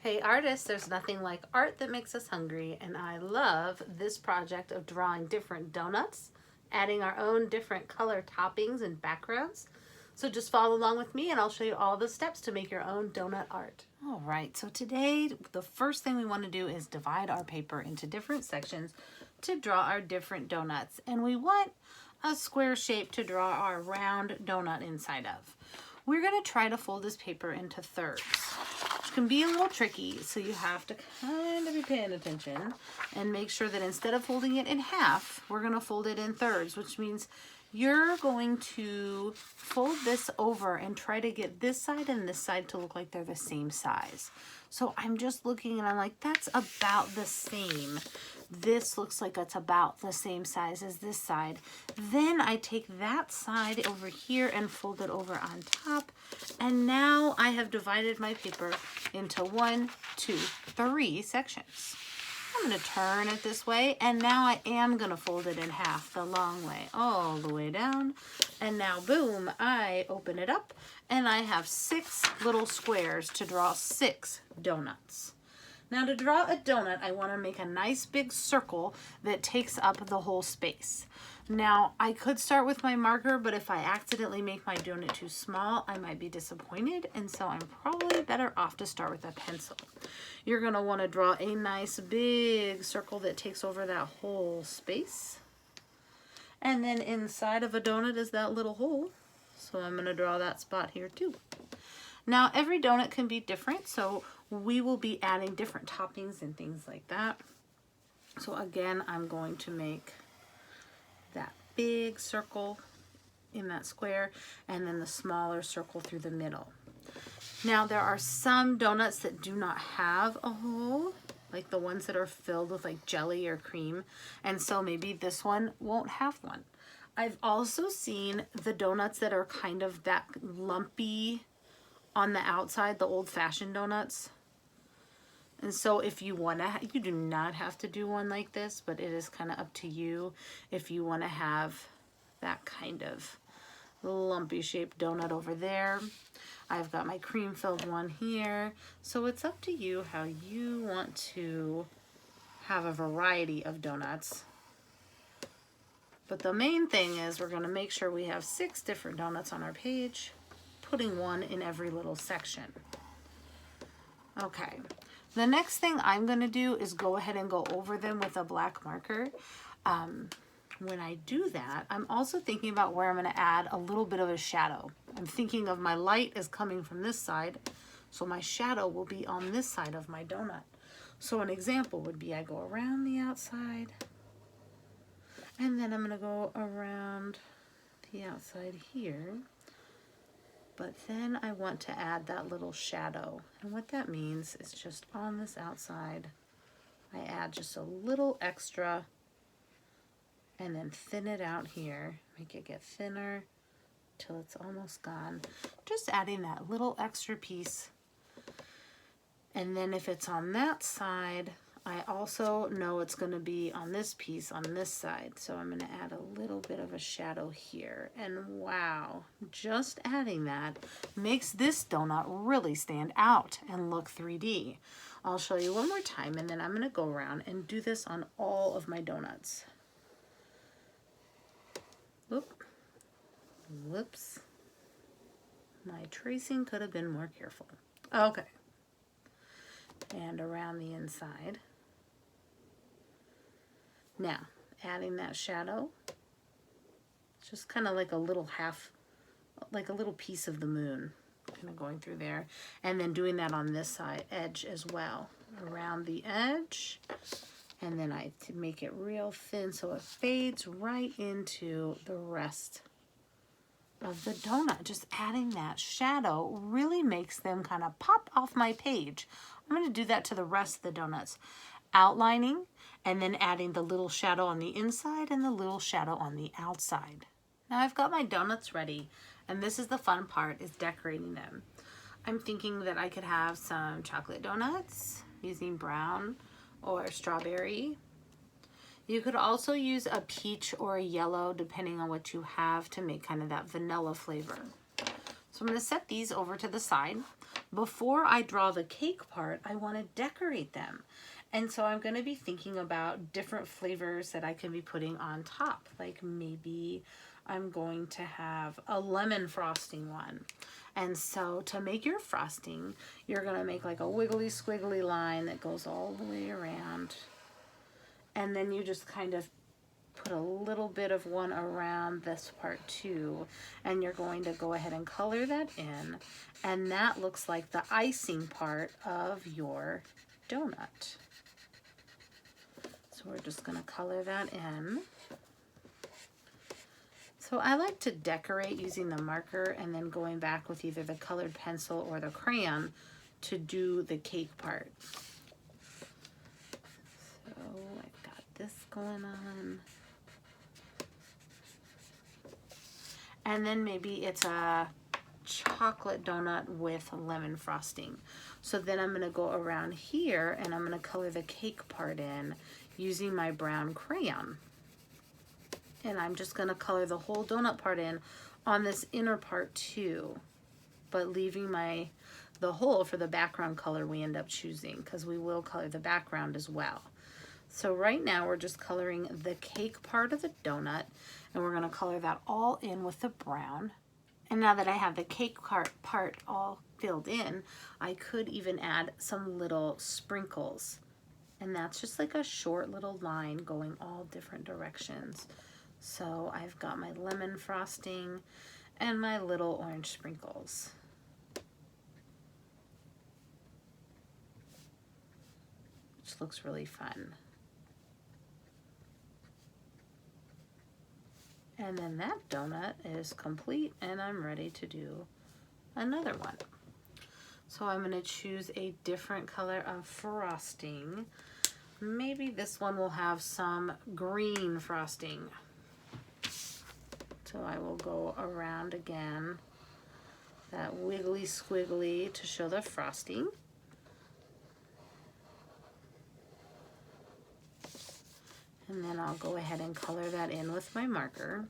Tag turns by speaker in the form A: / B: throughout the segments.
A: Hey artists, there's nothing like art that makes us hungry, and I love this project of drawing different donuts, adding our own different color toppings and backgrounds. So just follow along with me and I'll show you all the steps to make your own donut art. All right, so today the first thing we want to do is divide our paper into different sections to draw our different donuts. And we want a square shape to draw our round donut inside of. We're going to try to fold this paper into thirds, which can be a little tricky, so you have to kind of be paying attention and make sure that instead of folding it in half, we're going to fold it in thirds, which means you're going to fold this over and try to get this side and this side to look like they're the same size. So I'm just looking and I'm like, that's about the same. This looks like it's about the same size as this side. Then I take that side over here and fold it over on top. And now I have divided my paper into 1, 2, 3 sections. I'm going to turn it this way, and now I am going to fold it in half the long way, all the way down. And now, boom, I open it up, and I have 6 little squares to draw 6 donuts. Now to draw a donut, I want to make a nice big circle that takes up the whole space. Now, I could start with my marker, but if I accidentally make my donut too small, I might be disappointed, and so I'm probably better off to start with a pencil. You're going to want to draw a nice big circle that takes over that whole space. And then inside of a donut is that little hole, so I'm going to draw that spot here too. Now, every donut can be different, so we will be adding different toppings and things like that. So again, I'm going to make that big circle in that square and then the smaller circle through the middle. Now, there are some donuts that do not have a hole, like the ones that are filled with like jelly or cream, and so maybe this one won't have one. I've also seen the donuts that are kind of that lumpy on the outside, the old-fashioned donuts. And so if you want to, you do not have to do one like this, but it is kind of up to you if you want to have that kind of lumpy shaped donut over there. I've got my cream filled one here. So it's up to you how you want to have a variety of donuts. But the main thing is we're going to make sure we have 6 different donuts on our page, putting one in every little section. Okay. The next thing I'm going to do is go ahead and go over them with a black marker. When I do that, I'm also thinking about where I'm going to add a little bit of a shadow. I'm thinking of my light is coming from this side, so my shadow will be on this side of my donut. So an example would be I go around the outside, and then I'm going to go around the outside here. But then I want to add that little shadow. And what that means is just on this outside, I add just a little extra and then thin it out here. Make it get thinner till it's almost gone. Just adding that little extra piece. And then if it's on that side, I also know it's going to be on this piece on this side. So I'm going to add a little bit of a shadow here. And wow, just adding that makes this donut really stand out and look 3D. I'll show you one more time and then I'm going to go around and do this on all of my donuts. Whoops. My tracing could have been more careful. Okay. And around the inside. Now, adding that shadow, it's just kind of like a little like a little piece of the moon, kind of going through there. And then doing that on this side edge as well, around the edge. And then I make it real thin so it fades right into the rest of the donut. Just adding that shadow really makes them kind of pop off my page. I'm going to do that to the rest of the donuts. Outlining and then adding the little shadow on the inside and the little shadow on the outside. Now I've got my donuts ready, and this is the fun part, is decorating them. I'm thinking that I could have some chocolate donuts using brown or strawberry. You could also use a peach or a yellow depending on what you have to make kind of that vanilla flavor. So I'm going to set these over to the side. before I draw the cake part, I want to decorate them. And so I'm going to be thinking about different flavors that I can be putting on top. Like maybe I'm going to have a lemon frosting one. And so to make your frosting, you're going to make like a wiggly squiggly line that goes all the way around. And then you just kind of put a little bit of one around this part too. And you're going to go ahead and color that in. And that looks like the icing part of your donut. So we're just going to color that in. So I like to decorate using the marker and then going back with either the colored pencil or the crayon to do the cake part. So I've got this going on. And then maybe it's a chocolate donut with lemon frosting. So then I'm going to go around here and I'm going to color the cake part in using my brown crayon. And I'm just going to color the whole donut part in on this inner part too, but leaving the hole for the background color we end up choosing, because we will color the background as well. So right now we're just coloring the cake part of the donut, and we're going to color that all in with the brown. And now that I have the cake part all filled in, I could even add some little sprinkles. And that's just like a short little line going all different directions. So I've got my lemon frosting and my little orange sprinkles. Which looks really fun. And then that donut is complete and I'm ready to do another one. So I'm going to choose a different color of frosting. Maybe this one will have some green frosting. So I will go around again, that wiggly squiggly to show the frosting. And then I'll go ahead and color that in with my marker.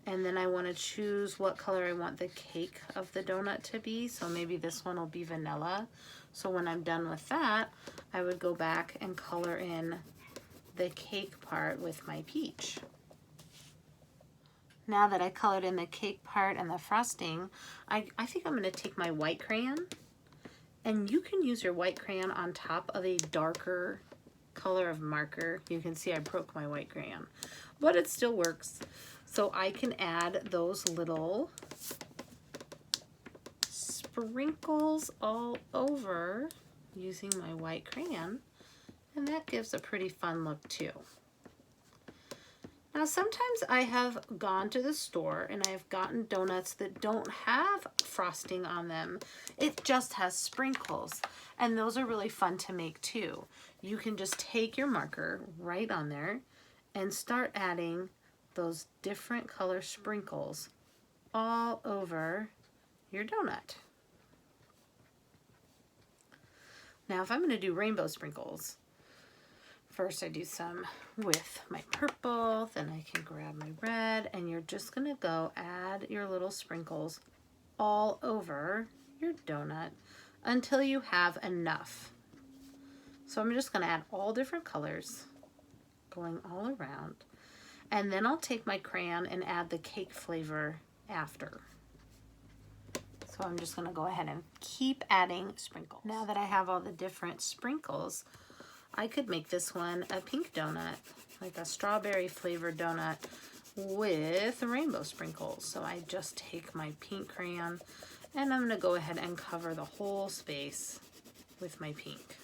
A: And then I want to choose what color I want the cake of the donut to be. So maybe this one will be vanilla. So when I'm done with that, I would go back and color in the cake part with my peach. Now that I colored in the cake part and the frosting, I think I'm going to take my white crayon. And you can use your white crayon on top of a darker color of marker. You can see I broke my white crayon, but it still works. So I can add those little sprinkles all over using my white crayon, and that gives a pretty fun look too. Now sometimes I have gone to the store and I have gotten donuts that don't have frosting on them. It just has sprinkles, and those are really fun to make too. You can just take your marker right on there and start adding those different color sprinkles all over your donut. Now if I'm going to do rainbow sprinkles, first I do some with my purple, then I can grab my red, and you're just going to go add your little sprinkles all over your donut until you have enough. So I'm just going to add all different colors going all around, and then I'll take my crayon and add the cake flavor after. So I'm just going to go ahead and keep adding sprinkles. Now that I have all the different sprinkles, I could make this one a pink donut, like a strawberry flavored donut with rainbow sprinkles. So I just take my pink crayon and I'm going to go ahead and cover the whole space with my pink.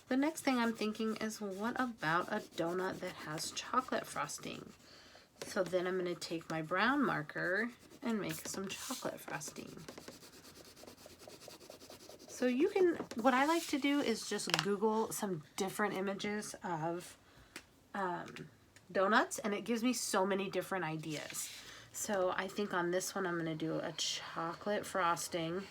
A: The next thing I'm thinking is, what about a donut that has chocolate frosting? So then I'm going to take my brown marker and make some chocolate frosting. So you can, what I like to do is just Google some different images of donuts, and it gives me so many different ideas. So I think on this one I'm going to do a chocolate frosting.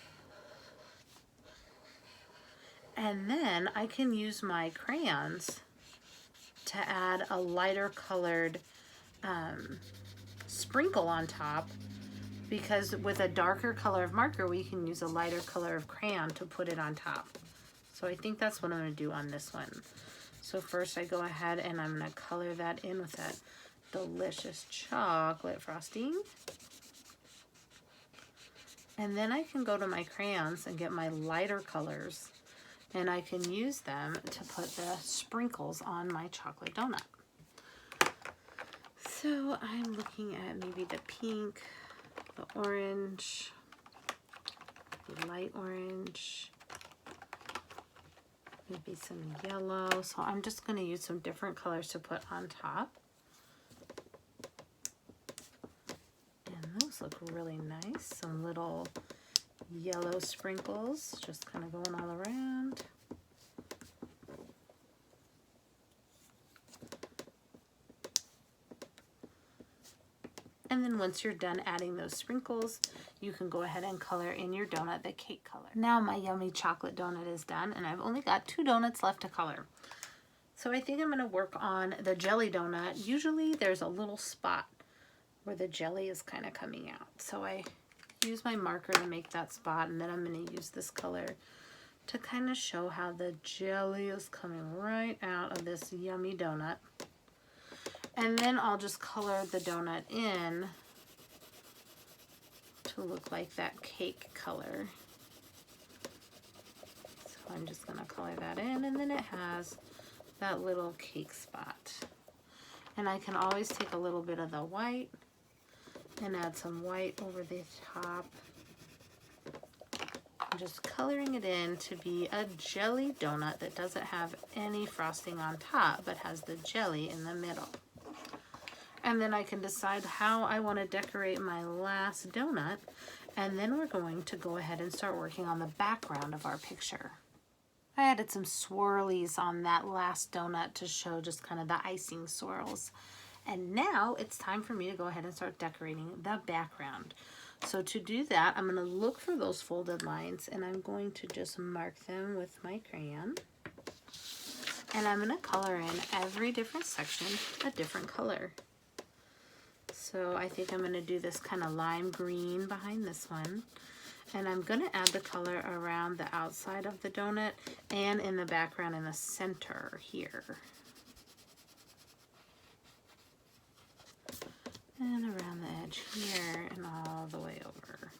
A: And then I can use my crayons to add a lighter colored sprinkle on top because with a darker color of marker, we can use a lighter color of crayon to put it on top. So I think that's what I'm going to do on this one. So first I go ahead and I'm going to color that in with that delicious chocolate frosting. And then I can go to my crayons and get my lighter colors, and I can use them to put the sprinkles on my chocolate donut. So I'm looking at maybe the pink, the orange, the light orange, maybe some yellow. So I'm just going to use some different colors to put on top. Those look really nice. Some little yellow sprinkles just kind of going all around. And then once you're done adding those sprinkles, you can go ahead and color in your donut the cake color. Now my yummy chocolate donut is done, and I've only got 2 donuts left to color. So I think I'm going to work on the jelly donut. Usually there's a little spot where the jelly is kind of coming out. So I use my marker to make that spot, and then I'm going to use this color to kind of show how the jelly is coming right out of this yummy donut. And then I'll just color the donut in to look like that cake color. So I'm just going to color that in, and then it has that little cake spot. And I can always take a little bit of the white and add some white over the top. I'm just coloring it in to be a jelly donut that doesn't have any frosting on top, but has the jelly in the middle. And then I can decide how I want to decorate my last donut, and then we're going to go ahead and start working on the background of our picture. I added some swirlies on that last donut to show just kind of the icing swirls. And now it's time for me to go ahead and start decorating the background. So to do that, I'm going to look for those folded lines, and I'm going to just mark them with my crayon. And I'm going to color in every different section a different color. So I think I'm going to do this kind of lime green behind this one. And I'm going to add the color around the outside of the donut and in the background in the center here. And around the edge here and all the way over.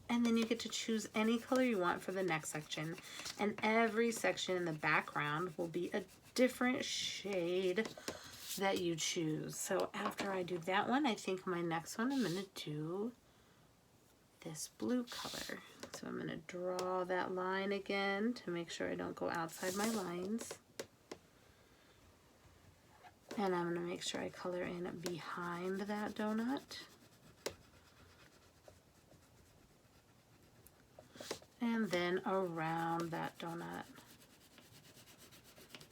A: And then you get to choose any color you want for the next section. And every section in the background will be a different shade that you choose. So after I do that one, I think my next one I'm going to do this blue color. So I'm going to draw that line again to make sure I don't go outside my lines. And I'm going to make sure I color in behind that donut. And then around that donut.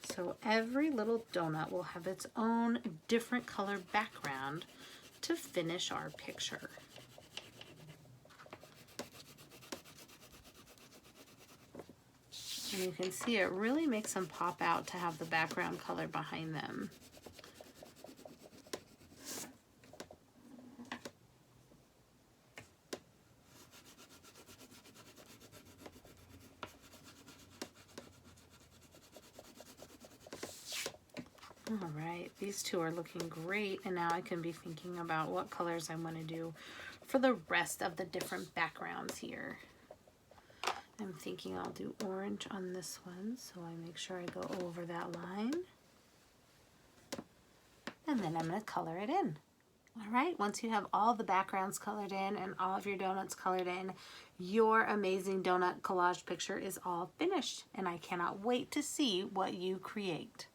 A: So every little donut will have its own different color background to finish our picture. And you can see it really makes them pop out to have the background color behind them. All right, these two are looking great, and now I can be thinking about what colors I want to do for the rest of the different backgrounds here. I'm thinking I'll do orange on this one, so I make sure I go over that line. And then I'm going to color it in. All right, once you have all the backgrounds colored in and all of your donuts colored in, your amazing donut collage picture is all finished, and I cannot wait to see what you create.